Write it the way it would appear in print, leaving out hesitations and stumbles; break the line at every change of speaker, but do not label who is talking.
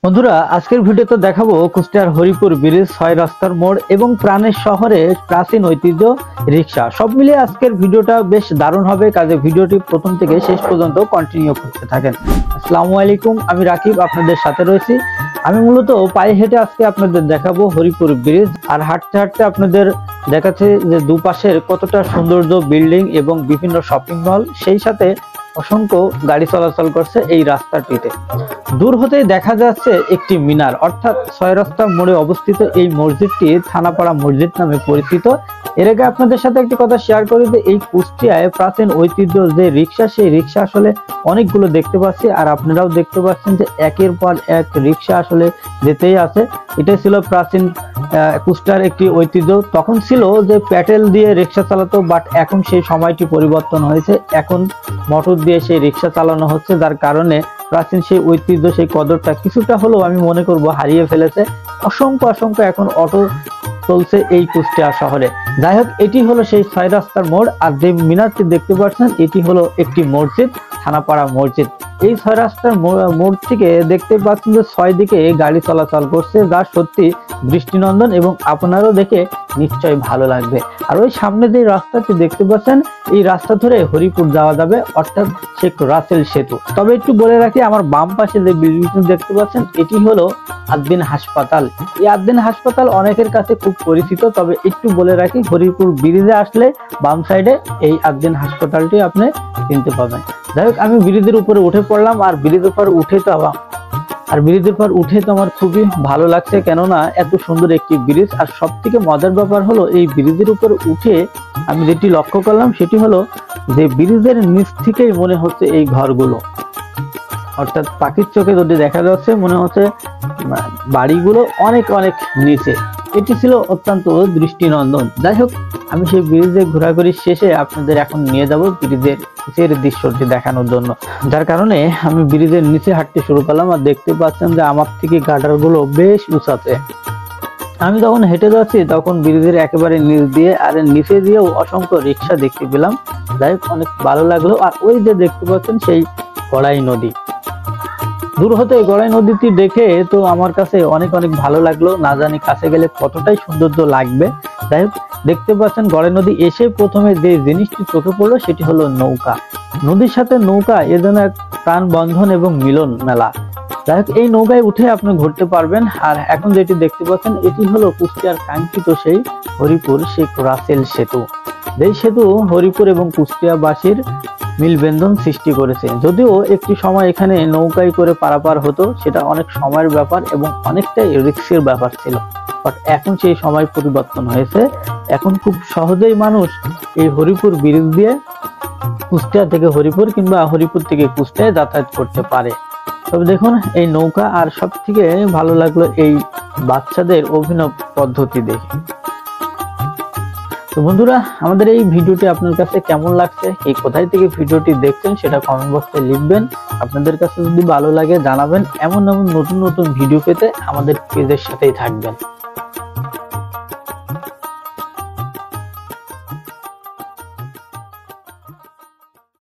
বন্ধুরা, আজকের ভিডিওতে দেখাবো কুষ্টিয়ার হরিপুর ব্রিজ, ৬ রাস্তার মোড় এবং প্রাণের শহরে প্রাচীন ঐতিহ্য রিক্সা। সব মিলিয়ে আজকের ভিডিওটা বেশ দারুণ হবে, কাজে ভিডিওটি প্রথম থেকে শেষ পর্যন্ত কন্টিনিউ করতে থাকেন। আসসালামু আলাইকুম, আমি রাকিব আপনাদের সাথে রয়েছি। আমি মূলত পায়ে হেঁটে আজকে আপনাদের দেখাবো হরিপুর ব্রিজ, আর হাঁটতে হাঁটতে আপনাদের দেখাচ্ছে যে দুপাশের কতটা সৌন্দর্য, বিল্ডিং এবং বিভিন্ন শপিং মল, সেই সাথে অসংখ্য গাড়ি চলাচল করছে এই রাস্তাটিতে। দূর হতেই দেখা যাচ্ছে একটি মিনার, অর্থাৎ ৬ রাস্তার মোড়ে অবস্থিত এই মসজিদটি থানাপাড়া মসজিদ নামে পরিচিত। এর আগে আপনাদের সাথে একটি কথা শেয়ার করি যে এই কুষ্টিয়ায় প্রাচীন ঐতিহ্য যে রিক্সা, সেই রিক্সা আসলে অনেকগুলো দেখতে পাচ্ছি, আর আপনারাও দেখতে পাচ্ছেন যে একের পর এক রিক্সা আসলে যেতেই আছে। এটাই ছিল প্রাচীন কুষ্টিয়ার একটি ঐতিহ্য। তখন ছিল যে প্যাটেল দিয়ে রিক্সা চালাতো, বাট এখন সেই সময়টি পরিবর্তন হয়েছে, এখন মোটর দিয়ে সেই রিক্সা চালানো হচ্ছে, যার কারণে প্রাচীন সেই ঐতিহ্য, সেই কদরটা কিছুটা হলেও আমি মনে করব হারিয়ে ফেলেছে। অসংখ্য এখন অটো চলছে এই কুষ্টিয়া শহরে। যাই হোক, এটি হলো সেই ৬ রাস্তার মোড়, আর যে মিনারটি দেখতে পাচ্ছেন এটি হলো একটি মসজিদ, থানাপাড়া মসজিদ। এই ৬ রাস্তার মোড় থেকে দেখতে পাচ্ছেন যে ৬ দিকে গাড়ি চলাচল করছে, যা সত্যি দৃষ্টিনন্দন এবং আপনারও দেখে নিশ্চয়ই ভালো লাগবে। আর ওই সামনে যে রাস্তাটি দেখতে পাচ্ছেন, এই রাস্তা ধরে হরিপুর যাওয়া যাবে, অর্থাৎ শেখ রাসেল সেতু। তবে একটু বলে রাখি, আমার বাম পাশে যে বিল্ডিংটি দেখতে পাচ্ছেন এটি হলো আদ্দিন হাসপাতাল। এই আদ্দিন হাসপাতাল অনেকের কাছে খুব পরিচিত, তবে একটু বলে রাখি, হরিপুর ব্রিজে আসলে বাম সাইডে এই আদ্দিন হাসপাতালটি আপনি চিনতে পাবেন। যাই হোক, আমি ব্রিজের উপরে উঠে পড়লাম, আর ব্রিজের পর উঠে তো আমার খুবই ভালো লাগছে, কেননা এত সুন্দর একটি ব্রিজ। আর সব থেকে মজার ব্যাপার হলো, এই ব্রিজের উপর উঠে আমি যেটি লক্ষ্য করলাম সেটি হলো যে ব্রিজের নিচ থেকেই মনে হচ্ছে এই ঘরগুলো, অর্থাৎ পাখির চোখে যদি দেখা যাচ্ছে মনে হচ্ছে বাড়িগুলো অনেক নিচে। এটি ছিল অত্যন্ত দৃষ্টিনন্দন। যাই হোক, আমি সেই ব্রিজে ঘোরাঘুরি শেষে আপনাদের এখন নিয়ে যাব ব্রিজের নিচের দৃশ্যটি দেখানোর জন্য, যার কারণে আমি ব্রিজের নিচে হাঁটতে শুরু করলাম। আর দেখতে পাচ্ছেন যে আমার থেকে গার্ডারগুলো বেশ উঁচাতে। আমি যখন হেঁটে যাচ্ছি তখন ব্রিজের একেবারে নিচ দিয়ে আর নিচে দিয়েও অসংখ্য রিক্সা দেখতে পেলাম। যাই হোক, অনেক ভালো লাগলো। আর ওই যে দেখতে পাচ্ছেন সেই গড়াই নদী, দূর হতে গড়াই নদীটি দেখে তো আমার কাছে অনেক ভালো লাগলো। না জানি কাছে গেলে কতটাই সৌন্দর্য লাগবে। যাই হোক, দেখতে পাচ্ছেন গড়াই নদী এসে প্রথমে যে জিনিসটি চোখে পড়লো সেটি হলো নৌকা। নদীর সাথে নৌকা এ যেন এক প্রাণ বন্ধন এবং মিলন মেলা। যাই হোক, এই নৌকায় উঠে আপনি ঘুরতে পারবেন। আর এখন যেটি দেখতে পাচ্ছেন এটি হলো কুষ্টিয়ার কাঙ্ক্ষিত সেই হরিপুর শেখ রাসেল সেতু। এই সেতু হরিপুর এবং কুষ্টিয়াবাসীর মিলবন্ধন সৃষ্টি করেছে। যদিও একটি সময় এখানে নৌকায় করে পারাপার হতো, সেটা অনেক সময়ের ব্যাপার এবং অনেকটাই রিস্কের ব্যাপার ছিল, বাট এখন সেই সময় পরিবর্তন হয়েছে। এখন খুব সহজেই মানুষ এই হরিপুর ব্রিজ দিয়ে কুষ্টিয়া থেকে হরিপুর কিংবা হরিপুর থেকে কুষ্টিয়ায় যাতায়াত করতে পারে। তবে দেখুন এই নৌকা, আর সব থেকে ভালো লাগলো এই বাচ্চাদের অভিনব পদ্ধতি দেখে। তো বন্ধুরা, আমাদের এই ভিডিওটি আপনার কাছে কেমন লাগছে, এই কোথায় থেকে ভিডিওটি দেখছেন সেটা কমেন্ট বক্সে লিখবেন। আপনাদের কাছে যদি ভালো লাগে জানাবেন। এমন নতুন ভিডিও পেতে আমাদের পেজের সাথেই থাকবেন।